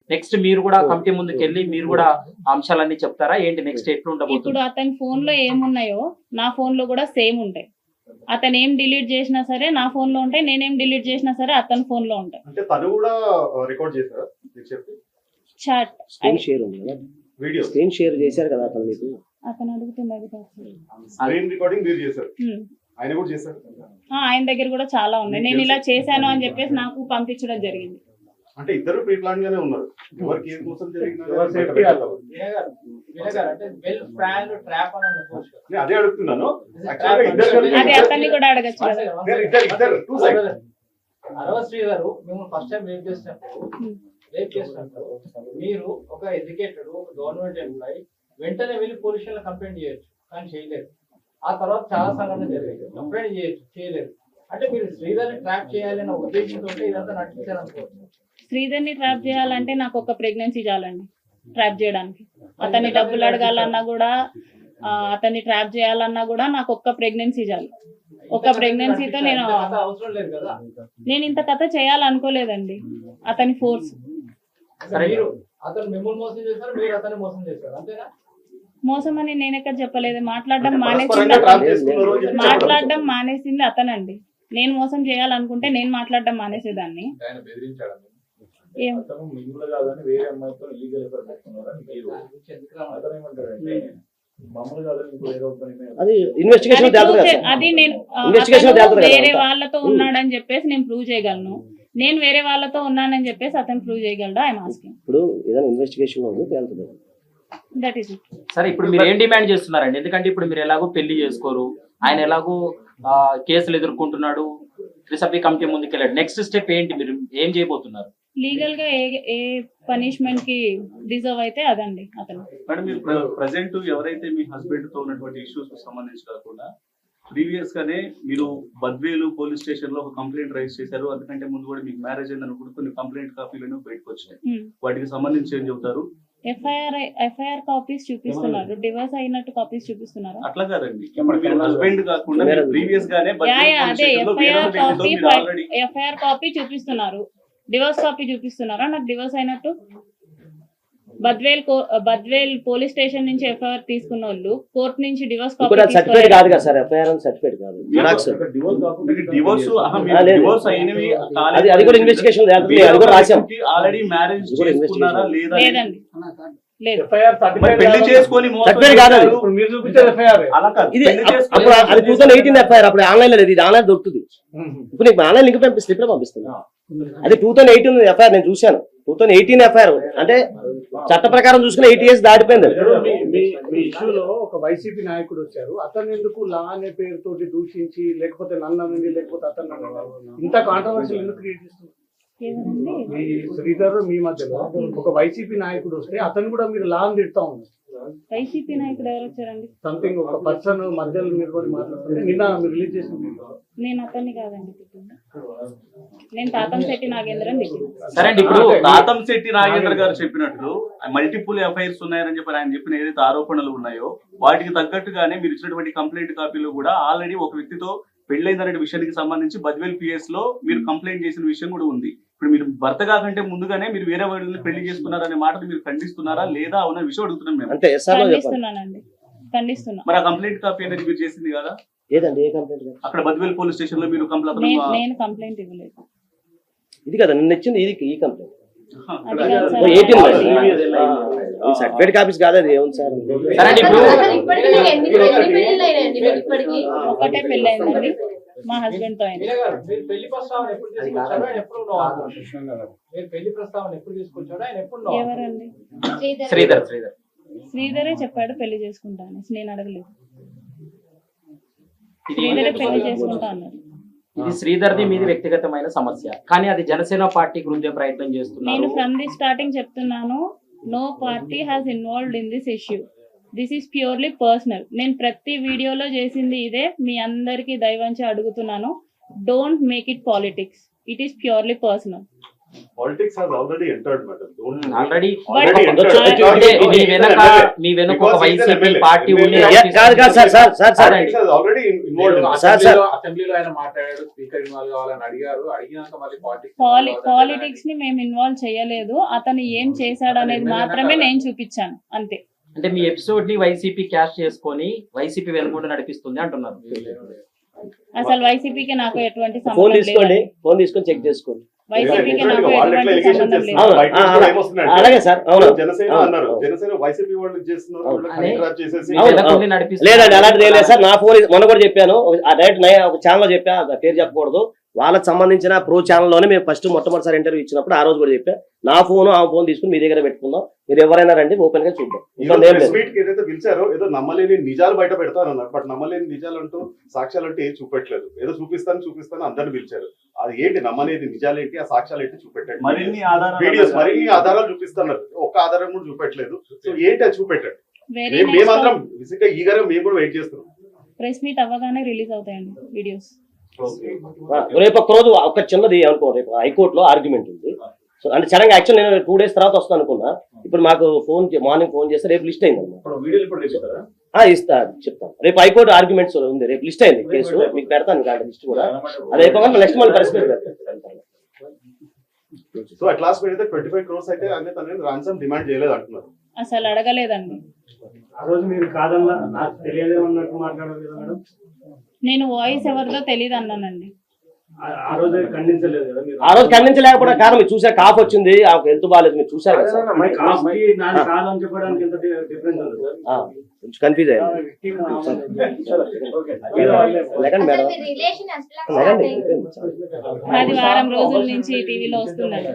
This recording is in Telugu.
నెక్స్ట్ మీరు కూడా కమిటీ ముందుకు వెళ్ళి మీరు కూడా అంశాలన్నీ చెప్తారా ఏంటి నెక్స్ట్ ఎట్లుండబోతుంది? ఇప్పుడు అతని ఫోన్ లో ఏమున్నాయో నా ఫోన్ లో కూడా సేమ్ ఉంటాయి. అతను ఏం డిలీట్ చేసినా సరే నా ఫోన్ లో ఉంటాయి, నేనేం డిలీట్ చేసినా సరే అతని ఫోన్ లో ఉంటాయి. అంటే తను కూడా రికార్డ్ చేశారా మీరు చెప్పి? చాట్ స్క్రీన్ షేర్ ఉంది కదా, వీడియో స్క్రీన్ షేర్ చేశారు కదా అతను మీకు. అతను అడుగుతున్నది స్క్రీన్ రికార్డింగ్ మీరు చేశారు, ఆయన కూడా చేశారు. ఆయన దగ్గర కూడా చాలా ఉన్నాయి. నేను ఇలా చేశాను అని చెప్పేసి నాకు పంపించడం జరిగింది. అంటే ఇద్దరు ప్రీ ప్లాన్ గానే ఉన్నారు. ఎవరికి ఏం కోసం జరిగింది అదే అడుగుతున్నాను. అదే అతన్ని కూడా అడగచ్చు కదా. అరవశ్రీ గారు మిమ్మల్ని ఫస్ట్ టైం రేప్ చేసినప్పుడు మీరు ఒక ఎడ్యుకేటెడ్ ఒక గవర్నమెంట్ ఎంప్లాయీ వెంటనే వెళ్ళి పోలీస్ స్టేషన్ కంప్లైంట్ చేయొచ్చు, కానీ చేయలేదు. ఆ తర్వాత చాలా సంఘటనలు జరిగాయి, కంప్లైంట్ చేయలేదు. అంటే మీరు శ్రీధర్ని ట్రాప్ చేయాలనే ఉద్దేశంతో ఇదంతా నటించాలనుకోవచ్చు. శ్రీధర్ని ట్రాప్ చేయాలంటే నాకు ఒక ప్రెగ్నెన్సీ చాలండి ట్రాప్ చేయడానికి. అతన్ని డబ్బులు అడగాలన్నా కూడా, అతన్ని ట్రాప్ చేయాలన్నా కూడా నాకు ఒక్క ప్రెగ్నెన్సీ చాలు. ఒక ప్రెగ్నెన్సీతో నేను అవసరం లేదు కదా. నేను ఇంత కథ చేయాలనుకోలేదండి. అతని ఫోర్స్. అతను మిమ్మల్ని మోసం చేశారు, మీరు అతన్ని మోసం చేశారు, అంతేనా? మోసం అని నేను ఎక్కడ చెప్పలేదు. మాట్లాడడం మానేసింది అతనండి. నేను మోసం చేయాలనుకుంటే నేను మాట్లాడడం మానేసేదాన్ని. అది ఇన్వెస్టిగేషన్ అది నేను వేరే వాళ్ళతో ఉన్నాడని చెప్పేసి నేను ప్రూవ్ చేయగలను. నేను వేరే వాళ్ళతో ఉన్నానని చెప్పేసి అతను ప్రూవ్ చేయగలడా? I'm asking. ఇప్పుడు ఏదైనా ఇన్వెస్టిగేషన్ ఉంది తేలుతుంది. That is it. సరే, ఇప్పుడు మీరు ఏం డిమాండ్ చేస్తున్నారండి? ఎందుకంటే ఇప్పుడు మీరు ఎలాగో పెళ్లి చేసుకోరు, ఆయన ఎలాగో కేసులు ఎదుర్కొంటున్నాడు, త్రిసభ్య కమిటీ ముందుకు వెళ్ళాడు. నెక్స్ట్ స్టెప్ ఏంటి? మీరు ఏం చేయబోతున్నారు? లీగల్ గా ఏ పనిష్మెంట్ కి డిజర్వ్ అయితే అదండి అతను. మేడం, మీరు ప్రెసెంట్ ఎవరైతే మీ హస్బెండ్ తో ఉన్నటువంటి ఇష్యూస్ సంబంధించి కాకుండా ప్రీవియస్ గానే మీరు బద్వేలు పోలీస్ స్టేషన్ లో ఒక కంప్లైంట్ రైజ్ చేశారు. అందుకంటే ముందు కూడా మీకు మ్యారేజ్ అయిందని కూడా కొన్ని కంప్లైంట్ కాపీలను బయటకు వచ్చినాయి. వాటికి సంబంధించి ఏం చెబుతారు? ఎఫ్ఐఆర్ కాపీస్ చూపిస్తున్నారు, డివోర్స్ అయినట్టు కాపీస్ చూపిస్తున్నారు. అట్లా కాదండి, మీరు హస్బెండ్ కాకుండా ప్రీవియస్ గానే అదే ఎఫ్ఐఆర్ కాపీ చూపిస్తున్నారు, డివోర్స్ కాపీ చూపిస్తున్నారా నాకు డివోర్స్ అయినట్టు? బద్వేల్ పోలీస్ స్టేషన్ నుంచి ఎఫ్ఐఆర్ తీసుకున్న వాళ్ళు కోర్టు నుంచి డివోర్స్ కాపీ సర్టిఫికేట్ కాదు కదా సార్, ఎఫ్ఐఆర్ సర్టిఫికేట్ కాదు, అది కూడా ఇన్వెస్టిగేషన్ అది కూడా రాశాం. ఆల్రెడీ మ్యారేజ్ చేసుకున్నారా లేదా? లేదండి, లేదు. పెళ్లి చేసుకొని సర్టిఫికేట్ కాదు అది. ఇది అప్పుడు అది 2018 ఎఫ్ఐఆర్, అప్పుడు ఆన్లైన్ లో లేదు, ఇది ఆన్లైన్ దొరుకుతుంది. ఇప్పుడు నీకు ఆన్లైన్ లింక్ పంపిస్తే ఇప్పుడే పంపిస్తున్నా. అది 2018 ఎఫ్ఐఆర్, నేను చూశాను. 2018 ఎఫ్ఐఆర్ అంటే చట్ట ప్రకారం చూసుకుని 8 years దాటిపోయింది. మీ ఇష్యూలో ఒక వైసీపీ నాయకుడు వచ్చారు, అతను ఎందుకు లా అనే పేరుతోటి దూషించి లేకపోతే నన్ను లేకపోతే అతను ఇంత కాంట్రవర్షియల్ ఎందుకు క్రియేట్ చేస్తున్నారు? మీ శ్రీధర్ మీ మధ్యలో ఒక వైసీపీ నాయకుడు వస్తే అతను కూడా మీరు లా అని తిడతా ఉన్నారు. వైసీపీ నాయకుడు ఎవరు వచ్చారండి? సంథింగ్ ఒక పర్సన్ మధ్యలో మీరు మాట్లాడుతుంటే నిన్న మీరు రిలీజ్ చేసిన నేను అతన్ని కాదండి తిట్టింది, నేను తాతంశెట్టి నాగేంద్ర అని తిట్టింది. సరే అండి, ఇప్పుడు తాతంశెట్టి నాగేంద్ర గారు చెప్పినట్లు మల్టిపుల్ ఎఫ్ఐఆర్స్ ఉన్నాయని చెప్పి ఆయన చెప్పిన ఏదైతే ఆరోపణలు ఉన్నాయో వాటికి తగ్గట్టుగానే మీరు ఇచ్చినటువంటి కంప్లైంట్ కాపీలో కూడా ఆల్రెడీ ఒక వ్యక్తితో పెళ్లైందనే విషయానికి సంబంధించి బద్వేల్ పిఎస్ లో మీరు కంప్లైంట్ చేసిన విషయం కూడా ఉంది. ఇప్పుడు మీరు భర్త కాకంటే ముందుగానే మీరు వేరే వాళ్ళని పెళ్లి చేసుకున్నారనే మాటలు మీరు ఖండిస్తున్నారా లేదా అన్న విషయం అడుగుతున్నాం మేము. ఖండిస్తున్నానండి, ఖండిస్తున్నా. మరి ఆ కంప్లైంట్ కాపీ అనేది మీరు చేసింది కదా? ఏదండి, ఏ కంప్లైంట్? అక్కడ బద్వేల్ పోలీస్ స్టేషన్ లో మీరు నేను కంప్లైంట్ ఇవ్వలేదు. ఇది కదా నిన్న ఇచ్చింది, ఇది ఈ కంప్లైంట్. సర్టిఫికేట్ కాపీస్ కాదు, అది ఏముంది సార్? ఒకటే పెళ్లి అయిందండి మా హస్బెండ్ తో. పెళ్లి ప్రస్తావన ఎప్పుడు తీసుకొచ్చాడో ఆయన ఎప్పుడు పెళ్లి ప్రస్తావన ఎప్పుడు తీసుకొచ్చాడో ఆయన ఎప్పుడు? ఎవరండి? శ్రీధరే చెప్పాడు పెళ్లి చేసుకుంటా అనేసి, నేను అడగలేదు. శ్రీధరే పెళ్లి చేసుకుంటా అన్నాడు. ఇది శ్రీధర్ది మీది వ్యక్తిగతమైన సమస్య, కానీ అది జనసేన పార్టీ గురించే ప్రయత్నం చేస్తున్నారు. నేను ఫ్రమ్ ది స్టార్టింగ్ చెప్తున్నాను, no party has involved in this issue. This is purely personal. నేను ప్రతి వీడియోలో చేసింది ఇదే, మీ అందరికీ దయవంచి అడుగుతున్నాను, don't make it politics. It is purely personal. Politics has already entered madam. Already Already అంటే entered. మీ వెనుక ఒక Because he's an YCP MLA. పార్టీ ఉంది కాదు కాదు sir sir sir sir Politics has already involved in sir sir అసెంబ్లీలో ఆయన మాట్లాడాడు, స్పీకర్ ఇన్వాల్వ్ కావాలని అడిగారు. అడిగినాక మళ్ళీ పాలిటిక్స్ ని మేము ఇన్వాల్వ్ చేయలేదు. అతను ఏం చేశాడు అనేది మాత్రమే నేను చూపించాను అంతే. అంటే మీ ఎపిసోడ్ ని వైసీపీ క్యాష్ చేసుకొని వైసీపీ వెనుకుంటూ నడిపిస్తుంది అంటున్నారు. అసలు వైసీపీకి నాకు ఎటువంటి ఫోన్ సంబంధం తీసుకోండి, లేదు. ఫోన్ తీసుకొని చెక్ చేసుకోండి. వైసీపీకి నాకు వాళ్ళు ఎట్లా ఎటువంటి ఎలిగేషన్ సంబంధం లేదు. చేస్తున్నారు, బయట నుంచి అవును. ఏమొస్తుందంటే, అలాగే సార్, అవును. జనసేన అవును. అన్నారు, అవును. జనసేన వైసీపీ వాళ్ళు చేస్తున్నారు, అవును. వాళ్ళకి హైడ్రాప్ చేసేసి మీ అవును. వెనుకుండి నడిపిస్తుంది. లేదండి అలాంటిది ఏం లేదు సార్. నా ఫోన్ మొన్న కూడా చెప్పాను, డైరెక్ట్ ఒక ఛానల్ లో చెప్పా, పేరు చెప్పకూడదు. వాళ్ళకి సంబంధించిన ప్రో ఛానల్లోనే మేము ఫస్ట్ మొట్టమొదటిసారి ఇంటర్వ్యూ ఇచ్చినప్పుడు ఆ రోజు కూడా చెప్పా, నా ఫోన్ ఆ ఫోన్ తీసుకుని మీ దగ్గర పెట్టుకుందాం, మీరు ఎవరైనా రండి ఓపెన్ గా చూద్దాం. ఈ ఇబ్బంది ఏం ప్రెస్ లేదు. మీట్ కి ఏదైతే పిలిచారో ఏదో నమ్మలేని నిజాలు బయట పెడతానన్నారు. బట్ నమ్మలేని నిజాలు అంటూ సాక్ష్యాలు అంటే ఏం చూపెట్టలేదు. ఏదో చూపిస్తాను అందరిని పిలిచారు. అది ఏంటి నమ్మలేని నిజాలు ఏంటి, ఆ సాక్ష్యాలు ఏంటి చూపెట్టండి. మరిన్ని ఆధారాలు వీడియోస్ మరిన్ని ఆధారాలు చూపిస్తున్నారు, ఒక్క ఆధారం కూడా చూపెట్టలేదు. సో ఏంటి అది చూపెట్టండి. వెరీ మేమందరం ఫిజికల్ ఈగర్ మేము కూడా వెయిట్ చేస్తున్నాం. ప్రెస్ మీట్ అవ్వగానే రిలీజ్ అవుతాయండి వీడియోస్. రేపు ఒక రోజు ఒక చిన్నది అనుకో, రేపు హైకోర్టులో ఆర్గ్యుమెంట్ ఉంది. సో అంటే సడన్ గా యాక్చువల్ నేను 2 days తర్వాత వస్తాను అనుకున్నా. ఇప్పుడు మాకు మార్నింగ్ ఫోన్ చేస్తే రేపు లిస్ట్ అయింది అన్నమాట. ఇస్తా చెప్తాను. రేపు హైకోర్టు ఆర్గ్యుమెంట్స్ ఉంది, రేపు లిస్ట్ అయింది కేసు, మీకు పెడతాను ఇంకా లిస్ట్ కూడా. అది అయిపోగానే నెక్స్ట్ మళ్ళీ పరిస్థితి పెడతాను. సో అట్ లాస్ట్ అయితే 25 crores అయితే అనే తన రాన్సమ్ డిమాండ్ చేయలేదు అంటున్నారు. అసలు అడగలేదండి. ఆ రోజు మీరు కాదన్నా నాకు తెలియదేమన్నట్టు మాట్లాడారు కదా మేడం. నేను వాయిస్ ఎవరిదో తెలియదు అన్నానండి. ఆ రోజు ఖండించలేదు కదా మీరు. ఆ రోజు ఖండించలేకపోవడం కారణం మీరు చూసా, కాఫ్ వచ్చింది, ఆమెకు హెల్త్ బాగాలేదు, మీరు చూసారు కదా సార్. మరి కాఫీ నాది కాదని చెప్పడానికి ఎంత డిఫరెన్స్ ఉంది సార్. కొంచెం కన్ఫ్యూజ్ అయ్యింది. లేకండి మేడం, లేకండి. అది వారం రోజుల నుంచి టీవీలో వస్తుందండి.